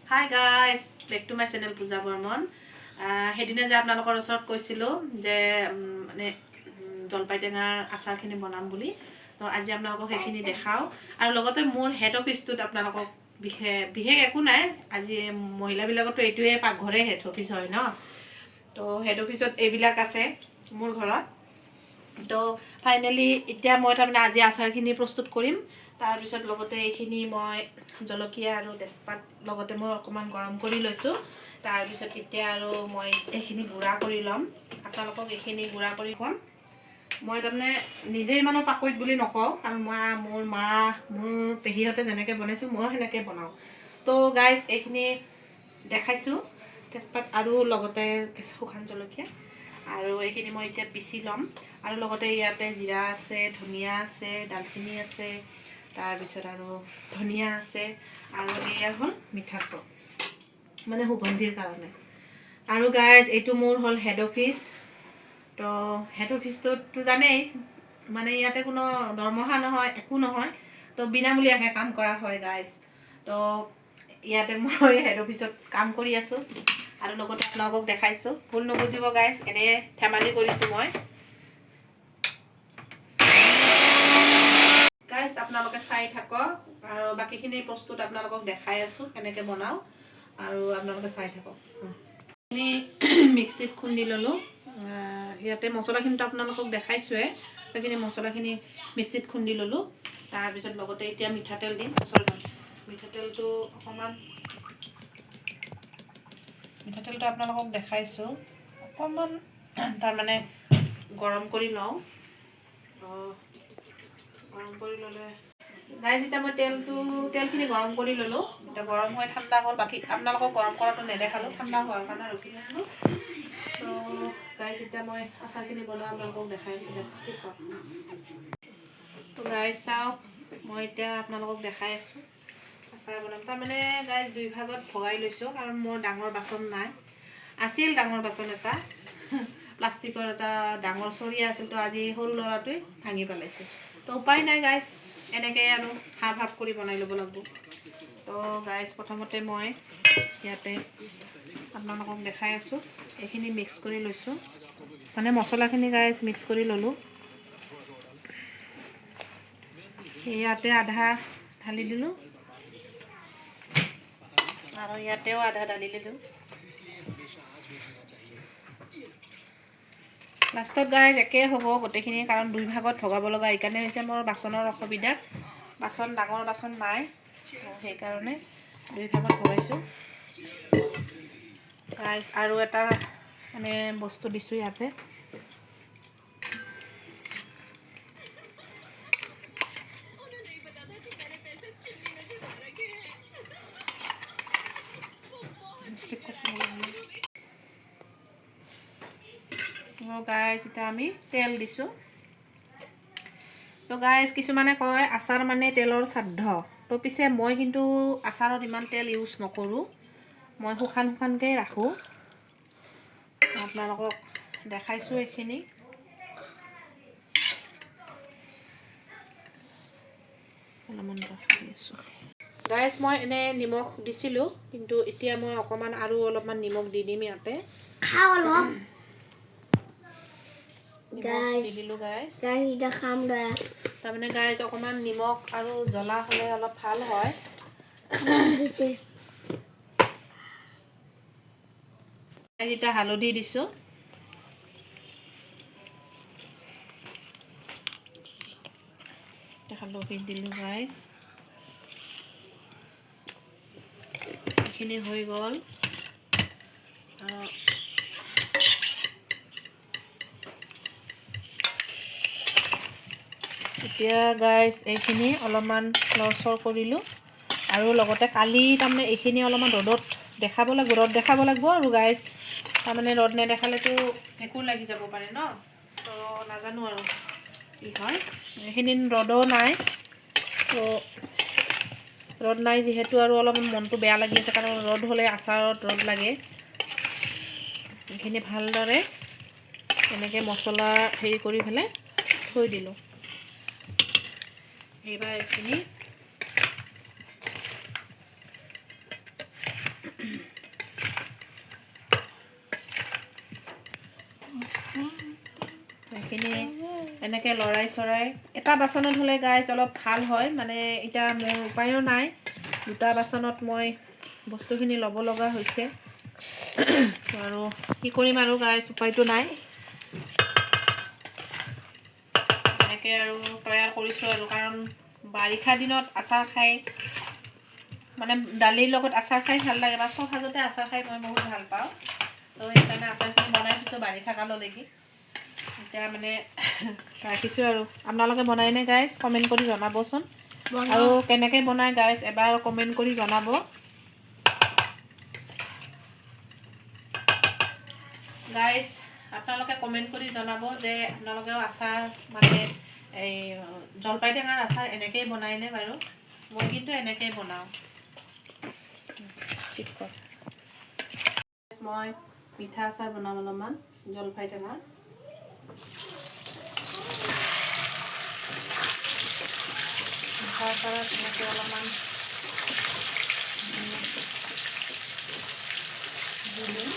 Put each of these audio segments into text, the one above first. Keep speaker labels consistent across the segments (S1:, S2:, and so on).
S1: Hi guys, back to my channel Pooja Burman. Hedine je apnalokor osot koisilo je mane জলপাই টেঙাৰ আচাৰখিনি বনাম বুলি তো আজি আপোনালোকক সেইখিনি দেখাও আৰু লগতে মোৰ হেড অফিসটোত আপোনালোকক বিশেষ একো নাই আজি মহিলাবিলাকতো এইটোৱে পাকঘৰে হেড অফিস হয় ন তো হেড অফিসত এইবিলাক আছে মোৰ ঘৰত তো ফাইনালি এতিয়া মই তাৰমানে আজি আচাৰখিনি প্ৰস্তুত কৰিম তাৰ পিছত লগতে এইখিনি মই জলকীয়া আৰু তেজপাত লগতে মই অকমান গৰম কৰি লৈছো তাৰ পিছত এতিয়া আৰু মই এইখিনি গুড়া কৰি লম আপোনালোকক এইখিনি গুড়া কৰি খুৱাম মই তাৰমানে নিজে ইমানো পাকৈত বুলি নকওঁ কাৰণ মই মোৰ মা মোৰ পেহীহতে যেনেকৈ বনাইছো মই সেনেকৈ বনাওঁ তো গাইজ এইখিনি দেখাইছো তেজপাত আৰু লগতে শুকান জলকীয়া আৰু এইখিনি মই এতিয়া পিচি ল'ম আৰু লগতে ইয়াতে জিৰা আছে ধনিয়া আছে দালচিনি আছে তাৰ পিছত আৰু ধনিয়া আছে আৰু এয়া হ'ল মিঠা চপ মানে সুগন্ধিৰ কাৰণে আৰু গাইজ এইটো মোৰ হ'ল হেড অফিস তো হেড অফিসটো জানেই মানে ইয়াতে কোনো দৰমহা নহয় একো নহয় তো বিনামূলীয়াকৈ কাম কৰা হয় গাইজ তো ইয়াতে মই হেড অফিসত কাম কৰি আছো আৰু লগতে আপোনালোকক দেখাইছো ভুল নবুজিব গাইজ এনে ধেমালি কৰিছো মই গাইজ আপোনালোকে চাই থাকক আৰু বাকিখিনি প্ৰস্তুত আপোনালোকক দেখাই আছো কেনেকৈ বনাও আৰু আপোনালোকে চাই থাকক আমি মিক্সিত খুন্দি ললো ইয়াতে মছলাখিনিটো আপোনালোকক দেখাইছোৱে সেইখিনি মছলাখিনি মিক্সিত খুন্দি ললো তাৰ পিছত লগতে এতিয়া মিঠাতেল দিম মিঠাতেলটো অকমান মিঠাতেলটো আপোনালোকক দেখাইছো অকমান তাৰ মানে গৰম কৰি লওঁ গৰম কৰি ললে গাইজ এতিয়া মই তেলখিনি গৰম কৰি ললো এটা গৰম হৈ ঠাণ্ডা হ'ল বাকি আপোনালোকক গৰম কৰাটো নেদেখালো ঠাণ্ডা হোৱাৰ কাৰণে ৰখি আছো তো গাইজ এতিয়া মই আচাৰখিনি বনোৱা আপোনালোকক দেখাইছো তো গাইজ চাওক মই এতিয়া আপোনালোকক দেখাই আছো আচাৰ বনাম তাৰমানে গাইজ দুই ভাগত ভগাই লৈছো কাৰণ মোৰ ডাঙৰ বাচন নাই আছিল ডাঙৰ বাচন এটা প্লাষ্টিকৰ এটা ডাঙৰ চৰিয়া আছিল তো আজি সৰু ল'ৰাটোৱে ভাঙি পেলাইছে তো উপায় নাই গাইজ এনেকৈ আৰু হাফ হাফ কৰি বনাই ল'ব লাগিব তো গাইজ প্ৰথমতে মই ইয়াতে আপোনালোকক দেখাই আছো এইখিনি মিক্স কৰি লৈছো মানে মছলাখিনি গাইজ মিক্স কৰি ললো ইয়াতে আধা ঢালি দিলো আৰু ইয়াতেও আধা ঢালি দিলো লাষ্টত গাইজ একে হ'ব গোটেইখিনি কাৰণ দুই ভাগত ভগাব লগা এইকাৰণে হৈছে মোৰ বাচনৰ অসুবিধা বাচন ডাঙৰ বাচন নাই সেইকাৰণে দুই ভাগত ভগাইছো গাইজ আৰু এটা মানে বস্তু দিছো ইয়াতে গাইজ এটা আমি তেল দিছো তো গাইজ কিছুমানে কয় আচাৰ মানে তেলৰ শ্ৰাদ্ধ তো পিছে মই কিন্তু আচাৰত ইমান তেল ইউজ নকৰো মই শুকানকৈ ৰাখো আপোনালোকক দেখাইছো এইখিনি অলপমান ৰাখি আছো গাইজ মই এনে নিমখ দিছিলো কিন্তু এতিয়া মই অকমান আৰু অলপমান নিমখ দি দিম ইয়াতে খাও অলপ গাইজ দিলো গাইজ এটা খাম দা তাৰমানে গাইজ অকমান নিমখ আৰু জ্বলা হলে অলপ ভাল হয় এটা হালধি দিছো হালধি দিলো গাইজ এইখিনি হৈ গ'ল এতিয়া গাইজ এইখিনি অলপমান লৰচৰ কৰিলোঁ আৰু লগতে কালি তাৰমানে এইখিনি অলপমান ৰ'দত দেখাব লাগিব আৰু গাইজ তাৰমানে ৰ'দ নেদেখালেতো ভেঁকুৰ লাগি যাব পাৰে ন তো নাজানো আৰু কি হয় এইখিনি ৰ'দো নাই তো ৰ'দ নাই যিহেতু আৰু অলপমান মনটো বেয়া লাগি আছে কাৰণ ৰ'দ হ'লে আচাৰত ৰ'দ লাগে এইখিনি ভালদৰে এনেকৈ মছলা হেৰি কৰি পেলাই থৈ দিলোঁ এইবাৰ এইখিনি এনেকৈ লৰাই চৰাই এটা বাচনত হ'লে গাইজ অলপ ভাল হয় মানে এতিয়া মোৰ উপায়ো নাই দুটা বাচনত মই বস্তুখিনি ল'ব লগা হৈছে আৰু কি কৰিম আৰু গাইজ উপায়টো নাই এনেকৈ আৰু তৈয়াৰ কৰিছোঁ আৰু কাৰণ বাৰিষা দিনত আচাৰ খাই মানে দালিৰ লগত আচাৰ খাই ভাল লাগে বা চব সাজতে আচাৰ খাই মই বহুত ভাল পাওঁ তো সেইকাৰণে আচাৰখিনি বনাই থৈছোঁ বাৰিষা কাললৈকে এতিয়া মানে ৰাখিছোঁ আৰু আপোনালোকে বনাইনে গাইজ কমেণ্ট কৰি জনাবচোন আৰু কেনেকৈ বনাই গাইজ এবাৰ কমেণ্ট কৰি জনাব গাইজ আপোনালোকে কমেণ্ট কৰি জনাব যে আপোনালোকেও আচাৰ মানে এই জলপাই টেঙাৰ আচাৰ এনেকৈয়ে বনায়নে বাৰু মই কিন্তু এনেকৈয়ে বনাওঁ মই মিঠা আচাৰ বনাম অলপমান জলফাই টেঙাৰ মিঠা আচাৰত এনেকৈ অলপমান দিম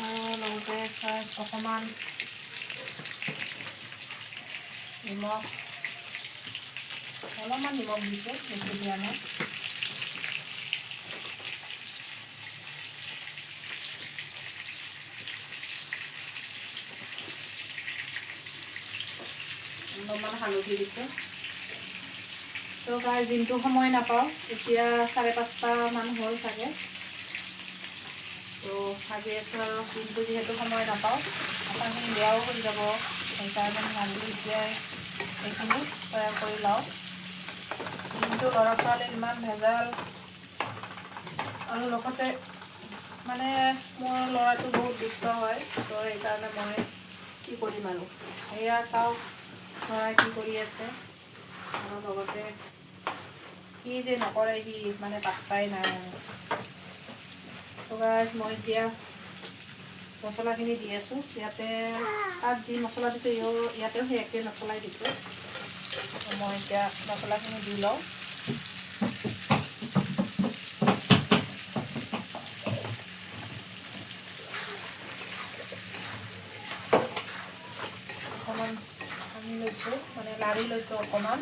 S1: আৰু লগতে অকণমান নিমখ অলপমান নিমখ দিছোঁ বেছি দিয়া নাই অলপমান হালধি দিছোঁ তো গাই দিনটো সময় নাপাওঁ এতিয়া 5:30 মান হ'ল চাগে তো ভাবি আছোঁ আৰু দিনটো যিহেতু সময় নাপাওঁ আচাৰখিনি বেয়াও হৈ যাব সেইকাৰণে ভাবি এতিয়াই এইখিনি তৈয়াৰ কৰি লওঁ দিনটো ল'ৰা ছোৱালীৰ ইমান ভেজাল আৰু লগতে মানে মোৰ ল'ৰাটো বহুত দুষ্ট হয় তো সেইকাৰণে মই কি কৰিম আৰু এয়া চাওক ল'ৰাই কি কৰি আছে আৰু লগতে কি যে নকৰে সি মানে পাত্তাই নাই আৰু তো গাইজ মই এতিয়া মছলাখিনি দি আছোঁ ইয়াতে তাত যি মছলা দিছোঁ ইয়াতেও সেই একে মছলাই দিছোঁ মই এতিয়া মছলাখিনি দি লওঁ অকণমান সানি লৈছোঁ মানে লাৰি লৈছোঁ অকণমান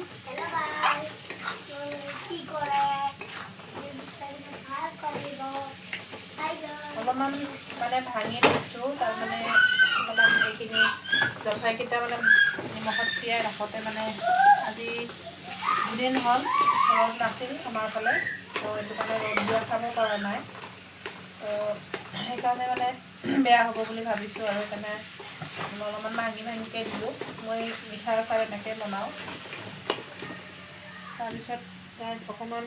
S1: অলপমান মানে ভাঙি দিছোঁ তাৰমানে অলপমান এইখিনি জলফাইকেইটা মানে নিমখত তিয়াই ৰাখোঁতে মানে আজি দুদিন হ'ল ৰ'দ নাছিল আমাৰ ফালে তো এইটো কাৰণে ৰ'দ দিয়া খাব পৰা নাই তো সেইকাৰণে মানে বেয়া হ'ব বুলি ভাবিছোঁ আৰু সেইকাৰণে অলপমান ভাঙিকৈ দিলোঁ মই মিঠা আচাৰ এনেকৈ বনাওঁ তাৰপিছত অকণমান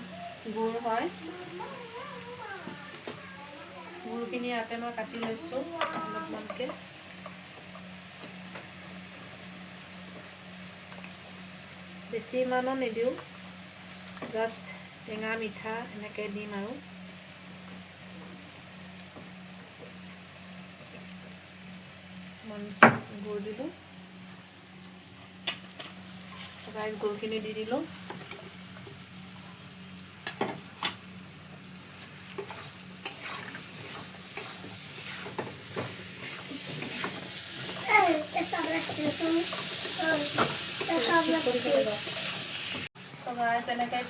S1: গুড় হয় গুড়খিনি ইয়াতে মই কাটি লৈছোঁ অলপমানকৈ বেছি ইমানো নিদিওঁ জাষ্ট টেঙা মিঠা এনেকৈ দিম আৰু গুড় দিলোঁ গাইজ গুড়খিনি দি দিলোঁ তো গাইজ এনেকৈ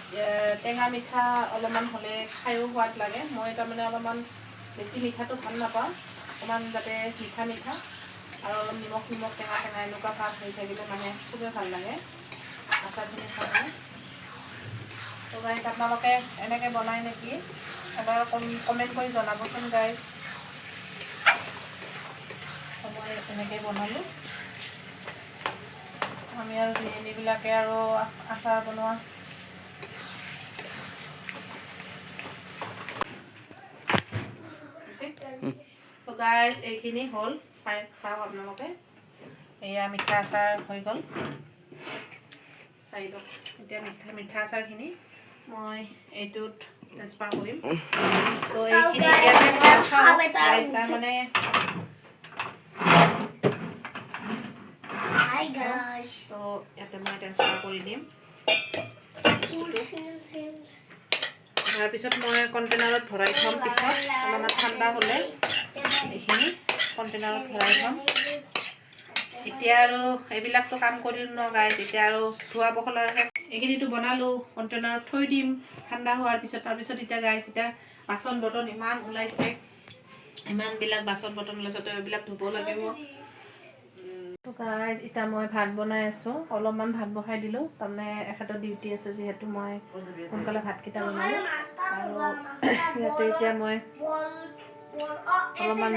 S1: টেঙা মিঠা অলপমান হ'লে খায়ো সোৱাদ লাগে মই তাৰমানে অলপমান বেছি মিঠাটো ভাল নাপাওঁ অকণমান যাতে মিঠা মিঠা আৰু অলপ নিমখ টেঙা এনেকুৱা ভাত হৈ থাকিলে মানে খুবেই ভাল লাগে আচাৰখিনি খাবলৈ তো গাইজ আপোনালোকে এনেকৈ বনাই নেকি এবাৰ কমেণ্ট কৰি জনাবচোন গাইজ মই এনেকৈ বনালোঁ আমি আৰু গৃহিণীবিলাকে আৰু আচাৰ বনোৱা তো গাইজ এইখিনি হ'ল চাওক আপোনালোকে এয়া মিঠা আচাৰ হৈ গ'ল চাই লওক এতিয়া মিঠা আচাৰখিনি মই এইটোত ট্ৰান্সফাৰ কৰিম তো এইখিনি তাৰমানে তো ইয়াতে মই ট্ৰান্সফাৰ কৰি দিম বস্তুটো তাৰপিছত মই কণ্টেইনাৰত ভৰাই থ'ম পিছত অলপমান ঠাণ্ডা হ'লে এইখিনি কণ্টেইনাৰত ভৰাই থ'ম এতিয়া আৰু এইবিলাকতো কাম কৰিলোঁ ন গাইজ এতিয়া আৰু ধোৱা পখলাৰ এইখিনিতো বনালোঁ কণ্টেইনাৰত থৈ দিম ঠাণ্ডা হোৱাৰ পিছত তাৰপিছত এতিয়া গাইজ এতিয়া বাচন বৰ্তন ইমান ওলাইছে ইমানবিলাক বাচন বৰ্তন ওলাইছে তো এইবিলাক ধুব লাগিব গাইজ এতিয়া মই ভাত বনাই আছোঁ অলপমান ভাত বহাই দিলোঁ তাৰমানে এখেতৰ ডিউটি আছে যিহেতু মই সোনকালে ভাতকেইটা বনালোঁ আৰু ইয়াতে এতিয়া মই অলপমান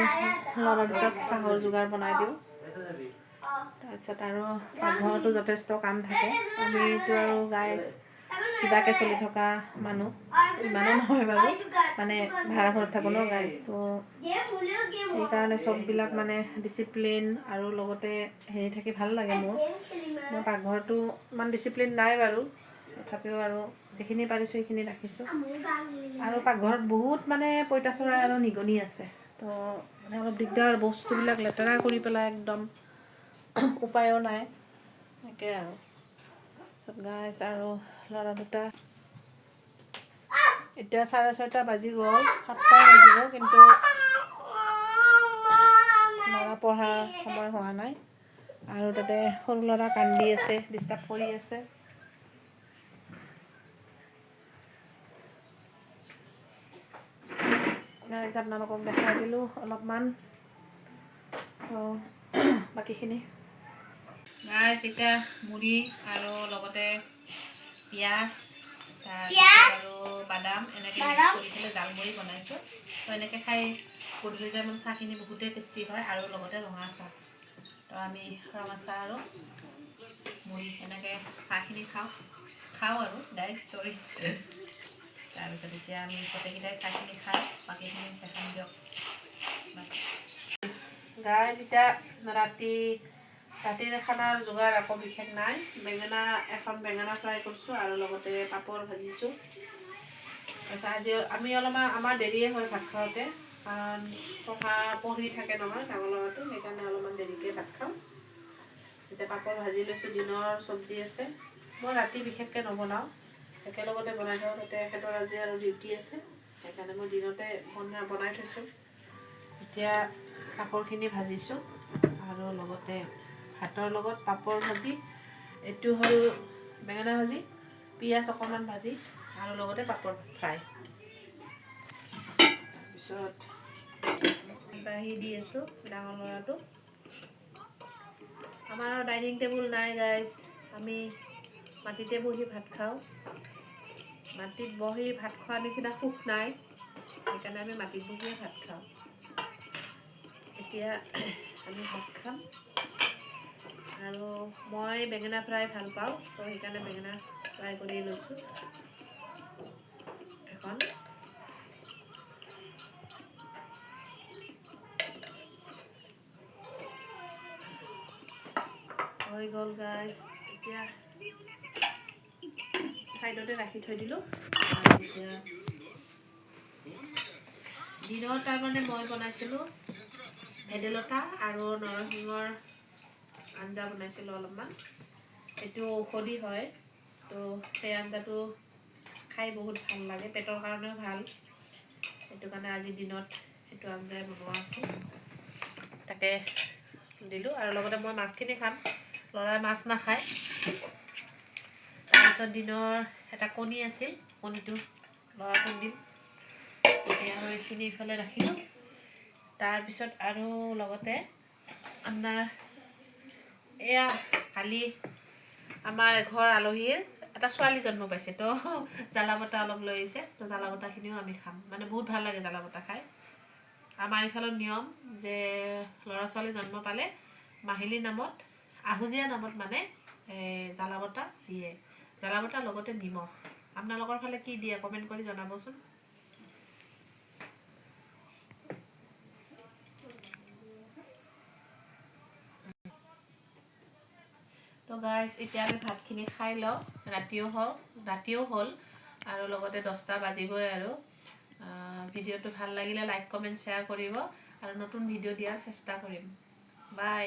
S1: ল'ৰা দুটাক চাহৰ যোগাৰ বনাই দিওঁ তাৰপিছত আৰু পাকঘৰতো যথেষ্ট কাম থাকে আমিতো আৰু গাইজ কিবাকৈ চলি থকা মানুহ ইমানো নহয় বাৰু মানে ভাড়া ঘৰত থাকোঁ ন গাইজ তো সেইকাৰণে চববিলাক মানে ডিচিপ্লিন আৰু লগতে হেৰি থাকি ভাল লাগে মোৰ পাকঘৰটো ইমান ডিচিপ্লিন নাই বাৰু তথাপিও আৰু যিখিনি পাৰিছোঁ সেইখিনি ৰাখিছোঁ আৰু পাকঘৰত বহুত মানে পঁইতাচোৰা আৰু নিগনি আছে তো মানে অলপ দিগদাৰ বস্তুবিলাক লেতেৰা কৰি পেলাই একদম উপায়ো নাই এনেকৈ আৰু তাৰপিছত গাইজ আৰু ল'ৰা দুটা এতিয়া 6:30 বাজি গ'ল 7টাই বাজিব কিন্তু ল'ৰা পঢ়াৰ সময় হোৱা নাই আৰু তাতে সৰু ল'ৰা কান্দি আছে ডিষ্টাৰ্ব কৰি আছে গাইজ আপোনালোকক দেখাই দিলোঁ অলপমান বাকীখিনি গাইজ এতিয়া মুড়ি আৰু লগতে পিঁয়াজ তাৰপিছত আৰু বাদাম এনেকৈ মিক্স কৰি পেলাই জালমুড়ি বনাইছোঁ তো এনেকৈ খাই গধূলি টাইমত চাহখিনি বহুতেই টেষ্টি হয় আৰু লগতে ৰঙা চাহ তো আমি ৰঙা চাহ আৰু মুড়ি এনেকৈ চাহখিনি খাওঁ আৰু গাইজ চৰি তাৰপিছত এতিয়া আমি গোটেইকেইটাই চাহখিনি খাই বাকীখিনি দেখাম দিয়ক গাইজ এতিয়া ৰাতিৰ খানাৰ যোগাৰ আকৌ বিশেষ নাই এখন বেঙেনা ফ্ৰাই কৰিছোঁ আৰু লগতে পাপৰ ভাজিছোঁ তাৰপিছত আজি আমি অলপমান আমাৰ দেৰিয়ে হয় ভাত খাওঁতে কাৰণ পঢ়ি থাকে নহয় ডাঙৰ ল'ৰাটো সেইকাৰণে অলপমান দেৰিকৈ ভাত খাওঁ এতিয়া পাপৰ ভাজি লৈছোঁ দিনৰ চব্জি আছে মই ৰাতি বিশেষকৈ নবনাওঁ একেলগতে বনাই থওঁ তাতে এখেতৰ আজি আৰু ডিউটি আছে সেইকাৰণে মই দিনতে বনাই থৈছোঁ এতিয়া পাপৰখিনি ভাজিছোঁ আৰু লগতে ভাতৰ লগত পাপৰ ভাজি এইটো হ'ল বেঙেনা ভাজি পিঁয়াজ অকণমান ভাজি আৰু লগতে পাপৰ ফ্ৰাই তাৰপিছত বাঢ়ি দি আছোঁ ডাঙৰ ল'ৰাটো আমাৰ ডাইনিং টেবুল নাই গাইজ আমি মাটিতে বহি ভাত খাওঁ মাটিত বহি ভাত খোৱাৰ নিচিনা সুখ নাই সেইকাৰণে আমি মাটিত বহিয়ে ভাত খাওঁ এতিয়া আমি ভাত খাম আৰু মই বেঙেনা ফ্ৰাই ভাল পাওঁ তো সেইকাৰণে বেঙেনা ফ্ৰাই কৰি লৈছোঁ এখন হৈ গ'ল গাইজ এতিয়া চাইডতে ৰাখি থৈ দিলোঁ আৰু এতিয়া দিনত তাৰমানে মই বনাইছিলোঁ ভেদাইলতা আৰু নৰসিংহৰ আঞ্জা বনাইছিলোঁ অলপমান এইটো ঔষধি হয় তো সেই আঞ্জাটো খাই বহুত ভাল লাগে পেটৰ কাৰণেও ভাল সেইটো কাৰণে আজি দিনত সেইটো আঞ্জাই বনোৱা আছিল তাকে দিলোঁ আৰু লগতে মই মাছখিনি খাম ল'ৰাই মাছ নাখায় তাৰপিছত দিনৰ এটা কণী আছিল কণীটো ল'ৰাটো দিম এতিয়া আৰু এইখিনি ইফালে ৰাখিলোঁ তাৰপিছত আৰু লগতে আপোনাৰ এয়া কালি আমাৰ এঘৰ আলহীৰ এটা ছোৱালী জন্ম পাইছে তো জ্বালা বটা অলপ লৈ আহিছে তো জ্বালা বটাখিনিও আমি খাম মানে বহুত ভাল লাগে জ্বালা বটা খাই আমাৰ এইফালৰ নিয়ম যে ল'ৰা ছোৱালী জন্ম পালে মাহিলী নামত আহুজীয়া নামত মানে জ্বালা বটা দিয়ে জ্বালা বটাৰ লগতে নিমখ আপোনালোকৰ ফালে কি দিয়ে কমেণ্ট কৰি জনাবচোন তো গাইজ এতিয়া আমি ভাতখিনি খাই লওঁ ৰাতিও হ'ল আৰু লগতে 10টা বাজিবই আৰু ভিডিঅ'টো ভাল লাগিলে লাইক কমেণ্ট শ্বেয়াৰ কৰিব আৰু নতুন ভিডিঅ' দিয়াৰ চেষ্টা কৰিম বাই